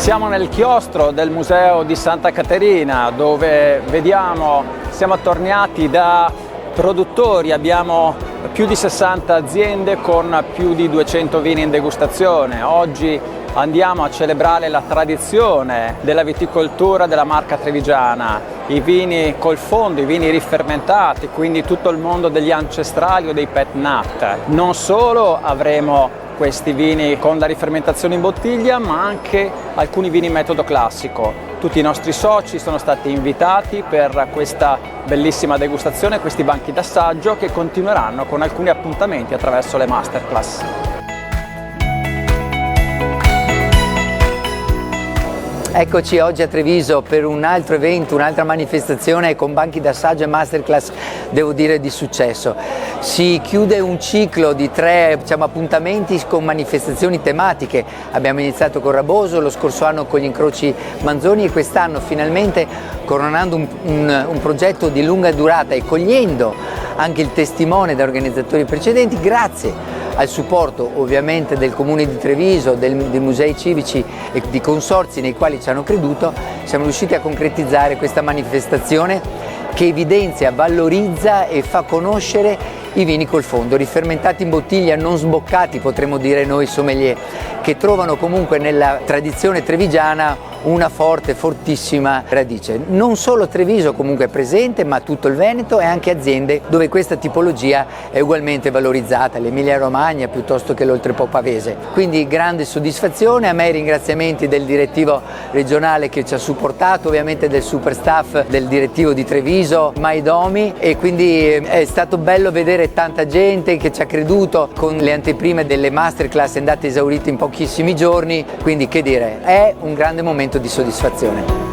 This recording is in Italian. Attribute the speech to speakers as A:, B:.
A: Siamo nel chiostro del Museo di Santa Caterina, dove siamo attorniati da produttori, abbiamo più di 60 aziende con più di 200 vini in degustazione. Oggi andiamo a celebrare la tradizione della viticoltura della marca trevigiana, i vini col fondo, i vini rifermentati, quindi tutto il mondo degli ancestrali o dei pet nat. Non solo avremo questi vini con la rifermentazione in bottiglia, ma anche alcuni vini in metodo classico. Tutti i nostri soci sono stati invitati per questa bellissima degustazione, questi banchi d'assaggio che continueranno con alcuni appuntamenti attraverso le masterclass.
B: Eccoci oggi a Treviso per un altro evento, un'altra manifestazione con banchi d'assaggio e masterclass, devo dire, di successo. Si chiude un ciclo di 3 appuntamenti con manifestazioni tematiche. Abbiamo iniziato con Raboso, lo scorso anno con gli incroci Manzoni e quest'anno finalmente coronando un progetto di lunga durata e cogliendo anche il testimone da organizzatori precedenti, grazie al supporto ovviamente del Comune di Treviso, dei musei civici e di consorzi nei quali ci hanno creduto, siamo riusciti a concretizzare questa manifestazione che evidenzia, valorizza e fa conoscere i vini col fondo, rifermentati in bottiglia, non sboccati, potremmo dire noi sommelier, che trovano comunque nella tradizione trevigiana una fortissima radice. Non solo Treviso comunque è presente, ma tutto il Veneto e anche aziende dove questa tipologia è ugualmente valorizzata, l'Emilia Romagna piuttosto che l'Oltrepo Pavese. Quindi grande soddisfazione, a me i ringraziamenti del direttivo regionale che ci ha supportato, ovviamente del super staff del direttivo di Treviso, Maidomi, e quindi è stato bello vedere tanta gente che ci ha creduto con le anteprime delle masterclass andate esaurite in pochissimi giorni, quindi che dire, è un grande momento di soddisfazione.